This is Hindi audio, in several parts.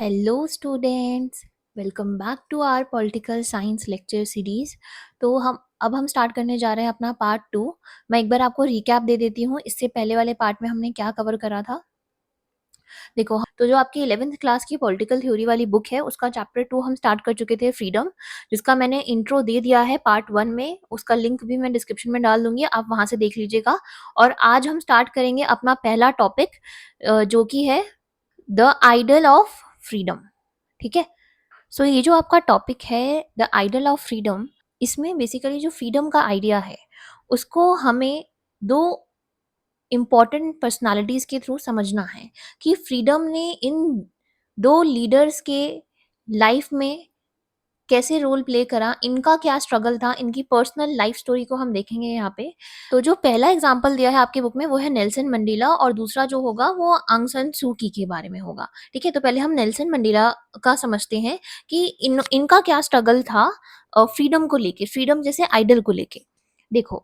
Hello students, welcome back to our political science lecture series. तो हम स्टार्ट करने जा रहे हैं अपना पार्ट 2। मैं एक बार आपको रिकैप दे देती हूँ, इससे पहले वाले पार्ट में हमने क्या कवर करा था। देखो, तो जो आपकी 11th क्लास की पॉलिटिकल थ्योरी वाली बुक है उसका चैप्टर 2 हम स्टार्ट कर चुके थे, फ्रीडम, जिसका मैंने इंट्रो दे दिया है पार्ट 1 में। उसका लिंक भी मैं डिस्क्रिप्शन में डाल दूंगी, आप वहां से देख लीजिएगा। और आज हम स्टार्ट करेंगे अपना पहला टॉपिक, जो कि है द आइडल ऑफ फ्रीडम। ठीक है, सो ये जो आपका टॉपिक है द आइडल ऑफ फ्रीडम, इसमें बेसिकली जो फ्रीडम का आइडिया है उसको हमें दो इम्पॉर्टेंट पर्सनालिटीज के थ्रू समझना है कि फ्रीडम ने इन दो लीडर्स के लाइफ में कैसे रोल प्ले करा, इनका क्या स्ट्रगल था, इनकी पर्सनल लाइफ स्टोरी को हम देखेंगे यहाँ पे। तो जो पहला एग्जाम्पल दिया है आपके बुक में वो है नेल्सन मंडेला, और दूसरा जो होगा वो आंग सान सू की के बारे में होगा। ठीक है, तो पहले हम नेल्सन मंडेला का समझते हैं कि इनका क्या स्ट्रगल था फ्रीडम को लेके, फ्रीडम जैसे आइडल को लेके। देखो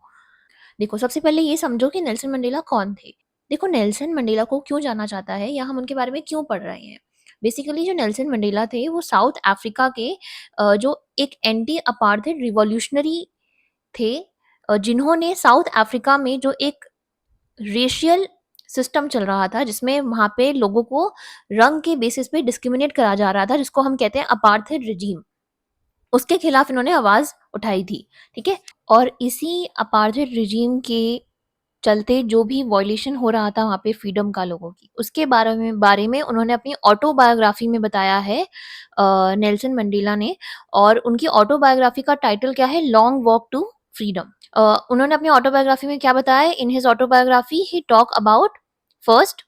देखो सबसे पहले ये समझो कि नेल्सन मंडेला कौन थे। देखो, नेल्सन मंडेला को क्यों जाना जाता है या हम उनके बारे में क्यों पढ़ रहे हैं। बेसिकली जो नेल्सन मंडेला थे वो साउथ अफ्रीका के जो एक एंटी अपार्थाइड रिवॉल्यूशनरी थे, जिन्होंने साउथ अफ्रीका में जो एक रेशियल सिस्टम चल रहा था जिसमें वहां पे लोगों को रंग के बेसिस पे डिस्क्रिमिनेट करा जा रहा था, जिसको हम कहते हैं अपार्थाइड रिजीम, उसके खिलाफ इन्होंने आवाज उठाई थी। ठीक है, और इसी अपार्थाइड रिजीम के चलते जो भी वॉयलेशन हो रहा था वहाँ पे फ्रीडम का लोगों की, उसके बारे में उन्होंने अपनी ऑटोबायोग्राफी में बताया है, नेल्सन मंडेला ने। और उनकी ऑटोबायोग्राफी का टाइटल क्या है, लॉन्ग वॉक टू फ्रीडम। उन्होंने अपनी ऑटोबायोग्राफी में क्या बताया, in his autobiography he talk about first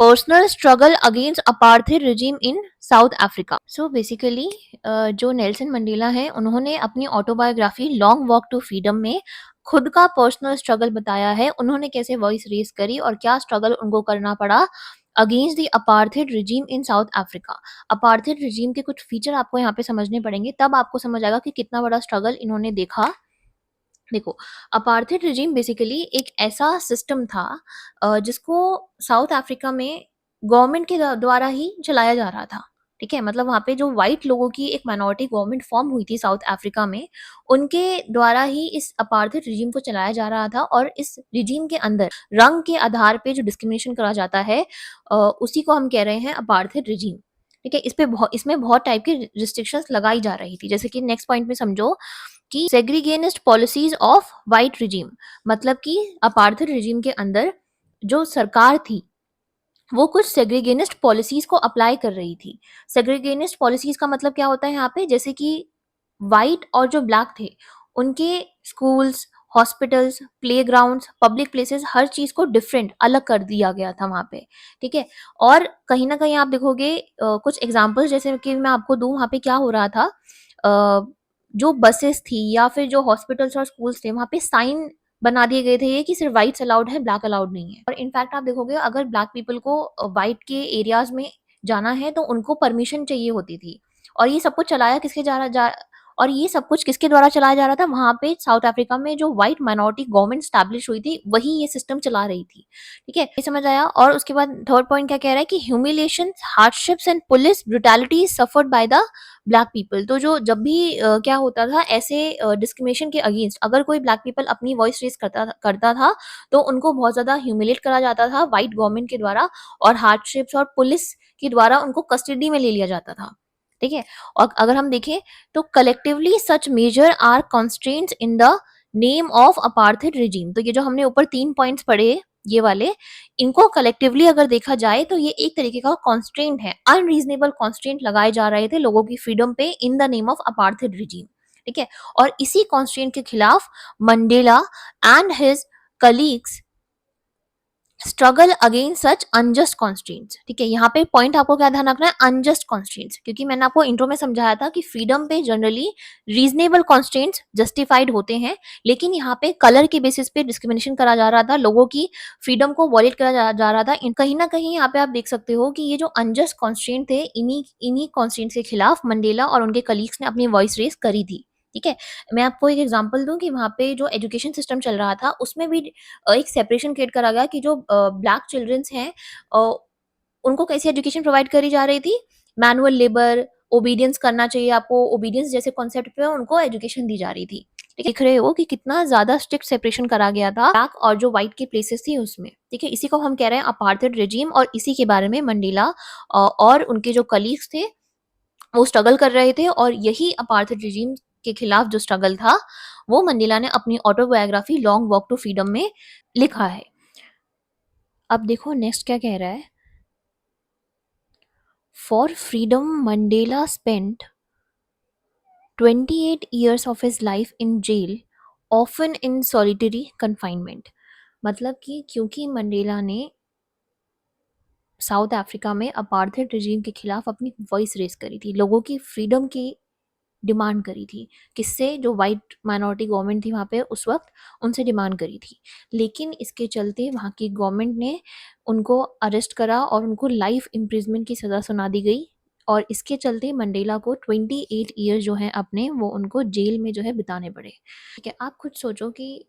personal struggle against apartheid regime in South Africa. So basically जो नेल्सन मंडेला है उन्होंने अपनी autobiography Long Walk to Freedom में खुद का पर्सनल स्ट्रगल बताया है, उन्होंने कैसे वॉइस रेस करी और क्या स्ट्रगल उनको करना पड़ा against the apartheid regime in South Africa. Apartheid regime के कुछ फीचर आपको यहाँ पे समझने पड़ेंगे, तब आपको समझ आएगा कि कितना बड़ा स्ट्रगल इन्होंने देखा। देखो, अपार्थाइड रिजीम बेसिकली एक ऐसा सिस्टम था जिसको साउथ अफ्रीका में गवर्नमेंट के द्वारा ही चलाया जा रहा था। ठीक है, मतलब वहाँ पे जो व्हाइट लोगों की एक माइनॉरिटी गवर्नमेंट फॉर्म हुई थी साउथ अफ्रीका में, उनके द्वारा ही इस अपार्थाइड रिजीम को चलाया जा रहा था। और इस रिजीम के अंदर रंग के आधार पे जो डिस्क्रिमिनेशन करा जाता है, उसी को हम कह रहे हैं अपार्थाइड रिजीम। ठीक है, इसमें बहुत टाइप की रिस्ट्रिक्शंस लगाई जा रही थी, जैसे कि नेक्स्ट पॉइंट में समझो कि सेग्रीगेनिस्ट पॉलिसीज ऑफ वाइट रिजीम, मतलब कि अपार्थाइड रिजीम के अंदर जो सरकार थी वो कुछ सेग्रीगेनिस्ट पॉलिसीज को अप्लाई कर रही थी। सेग्रीगेनिस्ट पॉलिसीज का मतलब क्या होता है यहाँ पे, जैसे कि व्हाइट और जो ब्लैक थे उनके schools, hospitals, playgrounds, public places, हर चीज को डिफरेंट अलग कर दिया गया था वहां पे। ठीक है, और कहीं ना कहीं आप देखोगे कुछ एग्जांपल्स जैसे कि मैं आपको दूं, वहां पे क्या हो रहा था, जो बसेस थी या फिर जो हॉस्पिटल्स और स्कूल्स थे वहां पे साइन बना दिए गए थे ये कि सिर्फ व्हाइट्स अलाउड है, ब्लैक अलाउड नहीं है। और इनफैक्ट आप देखोगे अगर ब्लैक पीपल को व्हाइट के एरियाज में जाना है तो उनको परमिशन चाहिए होती थी। और ये सब कुछ चलाया किसके और ये सब कुछ किसके द्वारा चलाया जा रहा था, वहां पे साउथ अफ्रीका में जो व्हाइट माइनॉरिटी गवर्नमेंट स्टैब्लिश हुई थी वही ये सिस्टम चला रही थी। ठीक है, ये समझ आया। और उसके बाद थर्ड पॉइंट क्या कह रहा है कि humiliation, hardships and police brutality suffered by the black people. तो जो जब भी क्या होता था ऐसे डिस्क्रिमिनेशन के अगेंस्ट, अगर कोई ब्लैक पीपल अपनी वॉइस रेस करता था तो उनको बहुत ज्यादा ह्यूमिलेट करा जाता था व्हाइट गवर्नमेंट के द्वारा, और हार्डशिप्स और पुलिस के द्वारा उनको कस्टडी में ले लिया जाता था। ठीक है, और अगर हम देखें तो collectively such major are constraints in the name of apartheid regime. तो ये जो हमने ऊपर 3 पॉइंट्स पढ़े ये वाले, इनको कलेक्टिवली अगर देखा जाए तो ये एक तरीके का कॉन्स्ट्रेंट है, अनरीजनेबल कॉन्स्ट्रेंट लगाए जा रहे थे लोगों की फ्रीडम पे इन the name of apartheid regime. ठीक है, और इसी कॉन्स्ट्रेंट के खिलाफ Mandela and his colleagues struggle against such unjust constraints. ठीक है, यहाँ पे पॉइंट आपको क्या ध्यान रखना है, अनजस्ट कॉन्स्ट्रेंट्स, क्योंकि मैंने आपको इंट्रो में समझाया था कि फ्रीडम पे जनरली रीजनेबल कॉन्स्ट्रेंट्स जस्टिफाइड होते हैं, लेकिन यहाँ पे कलर के बेसिस पे डिस्क्रिमिनेशन करा जा रहा था, लोगों की फ्रीडम को वॉलेट करा जा रहा था। कहीं ना कहीं यहाँ पे आप देख सकते हो कि ये जो अनजस्ट कॉन्स्ट्रेंट थे, इन्हीं इन्हीं कॉन्स्ट्रेंट्स के खिलाफ मंडेला और उनके कलीग्स ने अपनी वॉइस रेस करी थी। ठीक है, मैं आपको एक एग्जांपल दूं कि वहाँ पे जो एजुकेशन सिस्टम चल रहा था उसमें भी एक सेपरेशन क्रिएट करा गया कि जो ब्लैक चिल्ड्रंस हैं, उनको कैसी एजुकेशन प्रोवाइड करी जा रही थी, मैनुअल लेबर, ओबीडियंस करना चाहिए आपको, ओबीडियंस जैसे कॉन्सेप्ट पे उनको एजुकेशन दी जा रही थी। ठीक है? देख रहे हो कि कितना ज़्यादा स्ट्रिक्ट सेपरेशन करा गया था ब्लैक और जो व्हाइट की प्लेसेस थी उसमें। ठीक है? इसी को हम कह रहे हैं अपार्थाइड रेजिम और इसी के बारे में मंडेला और उनके जो कलीग्स थे वो स्ट्रगल कर रहे थे और यही अपार्थाइड रेजिम के खिलाफ जो स्ट्रगल था वो मंडेला ने अपनी autobiography Long Walk to Freedom में लिखा है। अब देखो नेक्स्ट क्या कह रहा है। For freedom Mandela spent 28 years of his life in jail, often in solitary confinement। मतलब कि क्योंकि मंडेला ने साउथ अफ्रीका में अपार्थाइड रिजीम के खिलाफ अपनी वॉइस रेस करी थी, लोगों की फ्रीडम की डिमांड करी थी। किससे? जो वाइट माइनॉरिटी गवर्नमेंट थी वहाँ पे उस वक्त, उनसे डिमांड करी थी। लेकिन इसके चलते वहाँ की गवर्नमेंट ने उनको अरेस्ट करा और उनको लाइफ इम्प्रिजमेंट की सज़ा सुना दी गई और इसके चलते मंडेला को 28 ईयर्स जो हैं अपने वो उनको जेल में जो है बिताने पड़े। ठीक है, आप खुद सोचो कि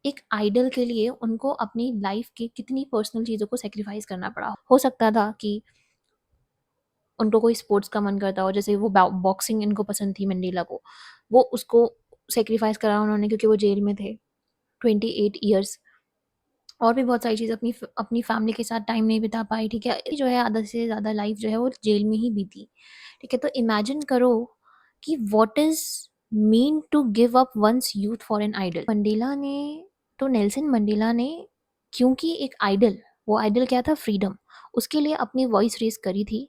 एक आइडल के लिए उनको अपनी लाइफ की कितनी पर्सनल चीज़ों को सेक्रीफाइस करना पड़ा। हो सकता था कि उनको कोई स्पोर्ट्स का मन करता हो, जैसे वो बॉक्सिंग इनको पसंद थी मंडेला को, वो उसको सेक्रीफाइस करा उन्होंने क्योंकि वो जेल में थे 28 ईयर्स। और भी बहुत सारी चीज़ अपनी फैमिली के साथ टाइम नहीं बिता पाई। ठीक है, जो है आधा से ज़्यादा लाइफ जो है वो जेल में ही बीती। ठीक है, तो इमेजिन करो कि what is mean to give up once youth for an idol. Mandela ने तो नेल्सन मंडेला ने क्योंकि एक आइडल, वो आइडल क्या था? फ्रीडम। उसके लिए अपनी वॉइस रेस करी थी।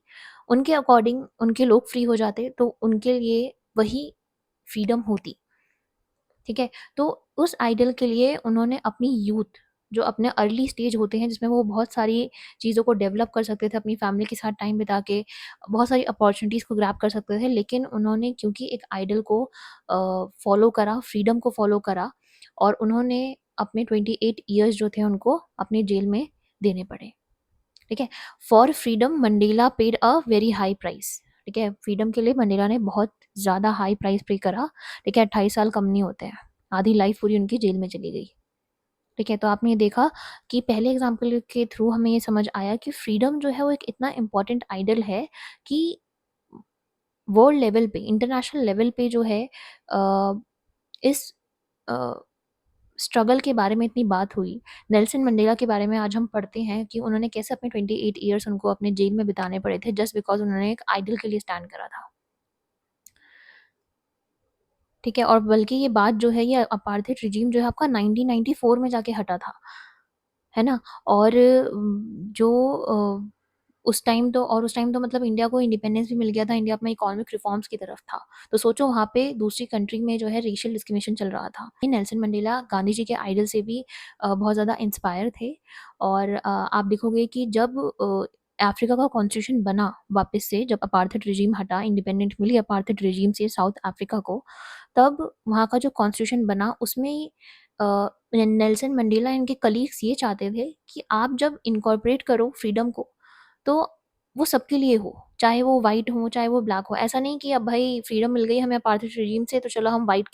उनके अकॉर्डिंग उनके लोग फ्री हो जाते तो उनके लिए वही फ्रीडम होती। ठीक है, तो उस आइडल के लिए उन्होंने अपनी यूथ, जो अपने अर्ली स्टेज होते हैं जिसमें वो बहुत सारी चीज़ों को डेवलप कर सकते थे अपनी फैमिली के साथ टाइम बिता के, बहुत सारी अपॉर्चुनिटीज़ को ग्रैब कर सकते थे, लेकिन उन्होंने क्योंकि एक आइडल को फॉलो करा, फ्रीडम को फॉलो करा और उन्होंने अपने 28 ईयर्स जो थे उनको अपने जेल में देने पड़े। ठीक है, for freedom Mandela paid a very high price. ठीक है, फ्रीडम के लिए मंडेला ने बहुत ज़्यादा हाई प्राइस पे करा। ठीक है, 28 साल कम नहीं होते हैं, आधी लाइफ पूरी उनकी जेल में चली गई। ठीक है, तो आपने ये देखा कि पहले एग्जाम्पल के थ्रू हमें ये समझ आया कि फ्रीडम जो है वो एक इतना इम्पॉर्टेंट आइडल है कि वर्ल्ड लेवल पे, इंटरनेशनल लेवल पे जो है इस स्ट्रगल के बारे में इतनी बात हुई। नेल्सन मंडेला के बारे में आज हम पढ़ते हैं कि उन्होंने कैसे अपने 28 ईयर्स उनको अपने जेल में बिताने पड़े थे जस्ट बिकॉज़ उन्होंने एक आइडल के लिए स्टैंड करा था। ठीक है, और बल्कि ये बात जो है ये अपार्थाइड रिजीम जो है आपका 1994 में जाके हटा था। है ना? और जो उस टाइम तो मतलब इंडिया को इंडिपेंडेंस भी मिल गया था, इंडिया अपना इकोनॉमिक रिफॉर्म्स की तरफ था। तो सोचो वहाँ पे दूसरी कंट्री में जो है रेशियल डिस्क्रिमिनेशन चल रहा था। नेल्सन मंडेला गांधी जी के आइडल से भी बहुत ज़्यादा इंस्पायर थे और आप देखोगे कि जब अफ्रीका का कॉन्स्टिट्यूशन बना वापस से, जब अपार्थाइड रिजीम हटा, इंडिपेंडेंट मिली अपार्थाइड रिजीम से साउथ अफ्रीका को, तब वहाँ का जो कॉन्स्टिट्यूशन बना उसमें नेल्सन मंडेला इनके कलीग्स ये चाहते थे कि आप जब इनकॉर्पोरेट करो फ्रीडम को, तो वो सबके लिए हो, चाहे वो व्हाइट हो, चाहे वो ब्लैक हो। ऐसा नहीं कि अब भाई फ्रीडम मिल गई हमें अपार्थाइड रिजीम से तो चलो हम व्हाइट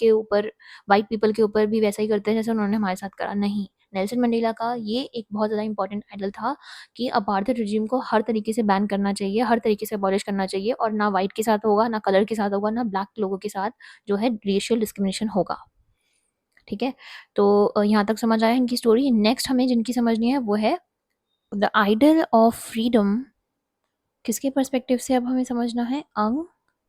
पीपल के ऊपर भी वैसा ही करते हैं जैसे उन्होंने हमारे साथ करा। नहीं, नेल्सन मंडेला का ये एक बहुत ज़्यादा इंपॉर्टेंट आइडल था कि अपार्थाइड रिजीम को हर तरीके से बैन करना चाहिए, हर तरीके से अबॉलिश करना चाहिए और ना व्हाइट के साथ होगा, ना कलर के साथ होगा, ना ब्लैक लोगों के साथ जो है रेशियल डिस्क्रिमिनेशन होगा। ठीक है, तो यहाँ तक समझ आया इनकी स्टोरी। नेक्स्ट हमें जिनकी समझनी है वो है द आइडल ऑफ फ्रीडम। किसके पर्सपेक्टिव से अब हमें समझना है? अंग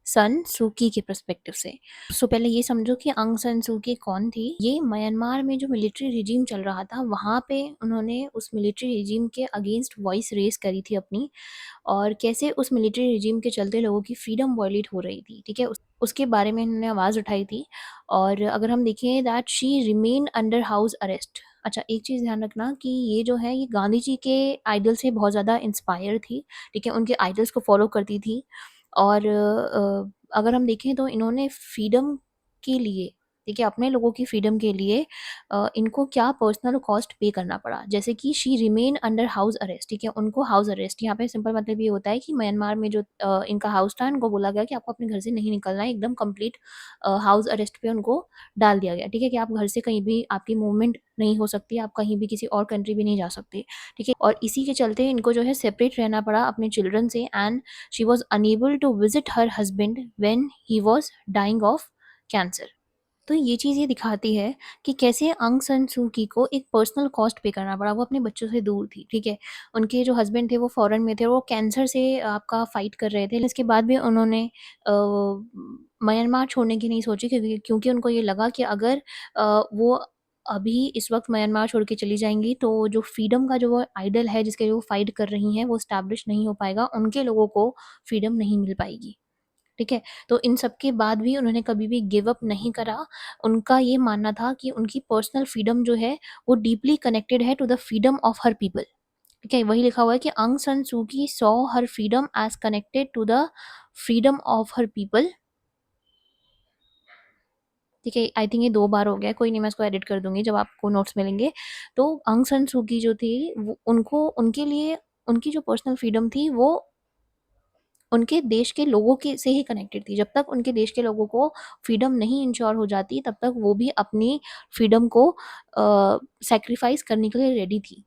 सन सूकी के पर्सपेक्टिव से। सो पहले ये समझो कि अंग सन सूकी कौन थी। ये म्यांमार में जो मिलिट्री रिजीम चल रहा था वहाँ पे उन्होंने उस मिलिट्री रिजीम के अगेंस्ट वॉइस रेस करी थी अपनी, और कैसे उस मिलिट्री रिजीम के चलते लोगों की फ्रीडम वायलेट हो रही थी। ठीक है, उसके बारे में इन्होंने आवाज़ उठाई थी। और अगर हम देखें that she remain under house arrest. अच्छा, एक चीज़ ध्यान रखना कि ये जो है ये गांधी जी के आइडल से बहुत ज़्यादा इंस्पायर थी। ठीक है, उनके आइडल्स को फॉलो करती थी और अगर हम देखें तो इन्होंने फ्रीडम के लिए ठीक है? अपने लोगों की फ्रीडम के लिए इनको क्या पर्सनल कॉस्ट पे करना पड़ा। जैसे कि she remain under house arrest, ठीक है? उनको हाउस अरेस्ट, यहाँ पे सिंपल मतलब ये होता है कि म्यांमार में जो इनका हाउस था, इनको बोला गया कि आपको अपने घर से नहीं निकलना है, एकदम कंप्लीट हाउस अरेस्ट पे उनको डाल दिया गया, ठीक है? कि आप घर से कहीं भी आपकी मूवमेंट नहीं हो सकती, आप कहीं भी किसी और कंट्री भी नहीं जा सकते, ठीक है? और इसी के चलते इनको जो है सेपरेट रहना पड़ा अपने चिल्ड्रन से, and she was unable to visit her husband when he was dying of cancer. तो ये चीज़ ये दिखाती है कि कैसे आंग सान सू की को एक पर्सनल कॉस्ट पे करना पड़ा। वो अपने बच्चों से दूर थी, ठीक है? उनके जो हस्बैंड थे वो फ़ॉरेन में थे, वो कैंसर से आपका फ़ाइट कर रहे थे। इसके बाद भी उन्होंने म्यांमार छोड़ने की नहीं सोची, क्योंकि उनको ये लगा कि अगर वो अभी इस वक़्त म्यांमार छोड़ के चली जाएँगी तो जो फ्रीडम का जो वो आइडल है जिसके लिए वो फ़ाइट कर रही हैं वो एस्टैब्लिश नहीं हो पाएगा, उनके लोगों को फ्रीडम नहीं मिल पाएगी। ठीक है? तो इन सब के बाद भी उन्होंने कभी भी गिव अप नहीं करा। उनका ये मानना था कि उनकी पर्सनल फ्रीडम जो है, वो डीपली कनेक्टेड है to the freedom of her people. ठीक है? वही लिखा हुआ है कि आंग San Suu Kyi saw her freedom as connected to the freedom of her people. ठीक है? आई थिंक ये 2 बार हो गया है, कोई नहीं, मैं इसको एडिट कर दूँगी जब आपको नोट्स मिलेंगे। तो आंग सान सू की जो थी, वो उनको उनके लिए उनकी जो पर्सनल फ्रीडम थी, वो उनके देश के लोगों के से ही कनेक्टेड थी। जब तक उनके देश के लोगों को फ्रीडम नहीं इंश्योर हो जाती, तब तक वो भी अपनी फ्रीडम को सैक्रिफाइस करने के लिए रेडी थी।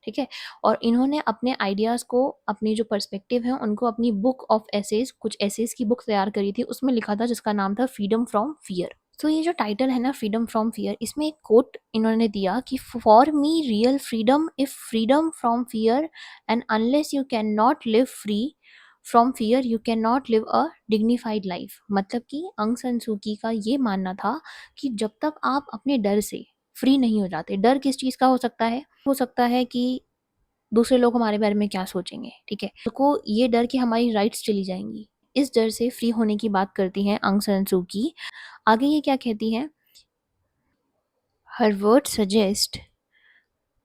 ठीक है? और इन्होंने अपने आइडियाज़ को, अपनी जो पर्सपेक्टिव है, उनको अपनी बुक ऑफ एसेज़, कुछ एसेज़ की बुक तैयार करी थी, उसमें लिखा था जिसका नाम था फ्रीडम फ्रॉम फियर। तो ये जो टाइटल है ना, फ्रीडम फ्रॉम फियर, इसमें एक कोट इन्होंने दिया कि for me real freedom if freedom from fear, and unless you can not live free from fear you can not live a dignified life. मतलब कि आंग सान सू की का ये मानना था कि जब तक आप अपने डर से फ्री नहीं हो जाते, डर किस चीज़ का हो सकता है कि दूसरे लोग हमारे बारे में क्या सोचेंगे, ठीक है? को ये डर कि हमारी राइट्स चली जाएंगी, इस डर से फ्री होने की बात करती हैं आंग सान सू की। आगे ये क्या कहती हैं? हर word suggest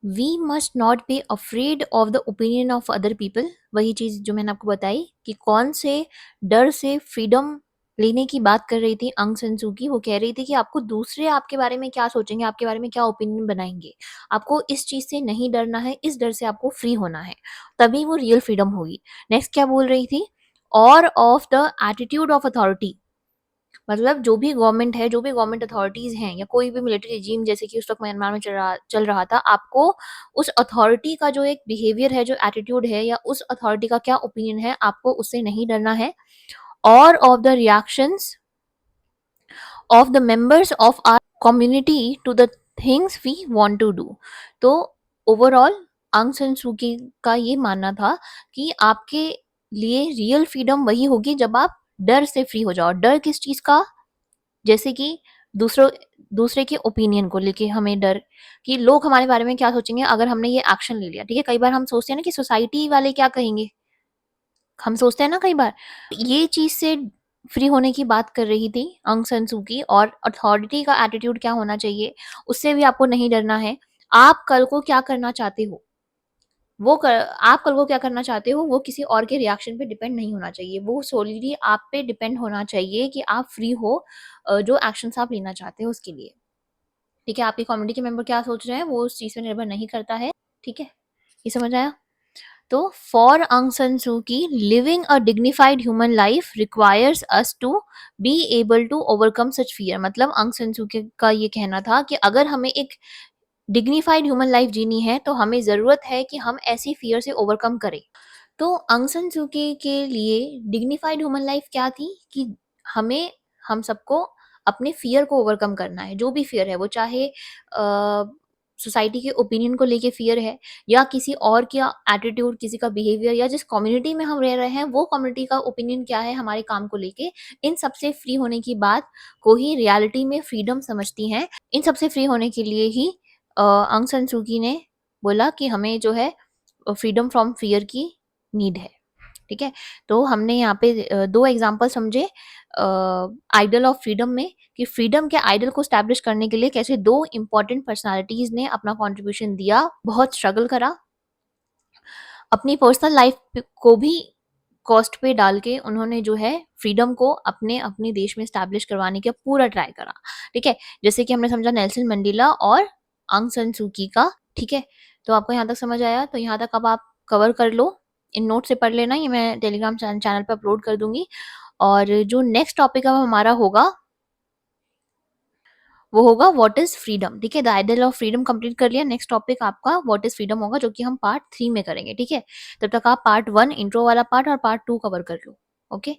we must not be afraid of the opinion of other people. वही चीज़ जो मैंने आपको बताई कि कौन से डर से फ्रीडम लेने की बात कर रही थी आंग सान सू की। वो कह रही थी कि आपको दूसरे आपके बारे में क्या सोचेंगे, आपके बारे में क्या ओपिनियन बनाएंगे, आपको इस चीज़ से नहीं डरना है, इस डर से आपको फ्री होना है, तभी वो रियल फ्रीडम होगी। नेक्स्ट क्या बोल रही थी? और of the attitude of authority. मतलब जो भी गवर्नमेंट है, जो भी गवर्नमेंट अथॉरिटीज़ हैं, या कोई भी मिलिट्री रेजिम जैसे कि उस वक़्त म्यांमार में चल रहा था, आपको उस अथॉरिटी का जो एक बिहेवियर है, जो एटीट्यूड है, या उस अथॉरिटी का क्या ओपिनियन है, आपको उससे नहीं डरना है। और of the reactions of the members of our community to the things we want to do. तो ओवरऑल आंग सान सू की का ये मानना था कि आपके लिए रियल फ्रीडम वही होगी जब आप डर से फ्री हो जाओ। डर किस चीज़ का? जैसे कि दूसरों दूसरे के ओपिनियन को लेके हमें डर, कि लोग हमारे बारे में क्या सोचेंगे अगर हमने ये एक्शन ले लिया, ठीक है? कई बार हम सोचते हैं ना कि सोसाइटी वाले क्या कहेंगे? हम सोचते हैं ना कई बार। ये चीज़ से फ्री होने की बात कर रही थी आंग सान सू की, और अथॉरिटी का एटीट्यूड क्या होना चाहिए, उससे भी आपको नहीं डरना है। आप कल को क्या करना चाहते हो, आप कल को क्या करना चाहते हो, वो किसी और के रिएक्शन पे डिपेंड नहीं होना चाहिए। वो सोलिडली आप पे डिपेंड होना चाहिए कि आप फ्री हो जो एक्शंस आप लेना चाहते हो उसके लिए। ठीक है? आपके कम्युनिटी के मेंबर क्या सोच रहे हैं, वो उस चीज़ पे निर्भर नहीं करता है। ठीक है? ये समझ आया? तो फॉर आंग San Suu Kyi, living a dignified human life requires us to be able to overcome such fear. मतलब आंग सान सू का ये कहना था कि अगर हमें एक डिग्निफाइड ह्यूमन लाइफ जीनी है, तो हमें ज़रूरत है कि हम ऐसी फियर से ओवरकम करें। तो आंग सान सू के लिए डिग्निफाइड ह्यूमन लाइफ क्या थी? कि हमें हम सबको अपने फ़ियर को ओवरकम करना है, जो भी फ़ियर है, वो चाहे सोसाइटी के ओपिनियन को लेके फ़ियर है, या किसी और का एटीट्यूड, किसी का बिहेवियर, या जिस कम्युनिटी में हम रह रहे हैं, वो कम्युनिटी का ओपिनियन क्या है हमारे काम को लेके, इन सब से फ्री होने की बात को ही रियलिटी में फ्रीडम समझती हैं। इन सब से फ्री होने के लिए ही आंग सान सू की ने बोला कि हमें जो है फ्रीडम फ्रॉम फ़ियर की नीड है। ठीक है? तो हमने यहाँ पे 2 एग्ज़ाम्पल समझे आइडल ऑफ फ्रीडम में, कि फ्रीडम के आइडल को एस्टैब्लिश करने के लिए कैसे 2 इम्पोर्टेंट पर्सनैलिटीज़ ने अपना कंट्रीब्यूशन दिया, बहुत स्ट्रगल करा, अपनी पर्सनल लाइफ को भी कॉस्ट पे डाल के उन्होंने जो है फ्रीडम को अपने देश में स्टैब्लिश करवाने का पूरा ट्राई करा, ठीक है? जैसे कि हमने समझा नेल्सन मंडेला और आंग सान सू की का, ठीक है? तो आपको यहाँ तक समझ आया? तो यहाँ तक अब आप कवर कर लो, इन नोट से पढ़ लेना, ये मैं टेलीग्राम चैनल पे अपलोड कर दूँगी। और जो नेक्स्ट टॉपिक अब हमारा होगा, वो होगा व्हाट इज़ फ्रीडम, ठीक है? The ideal of freedom complete कर लिया, नेक्स्ट टॉपिक आपका व्हाट इज़ फ्रीडम होगा, जो कि हम पार्ट 3 में करेंगे, ठीक है? तब तक आप पार्ट 1 इंट्रो वाला पार्ट और पार्ट 2 कवर कर लो, ओके?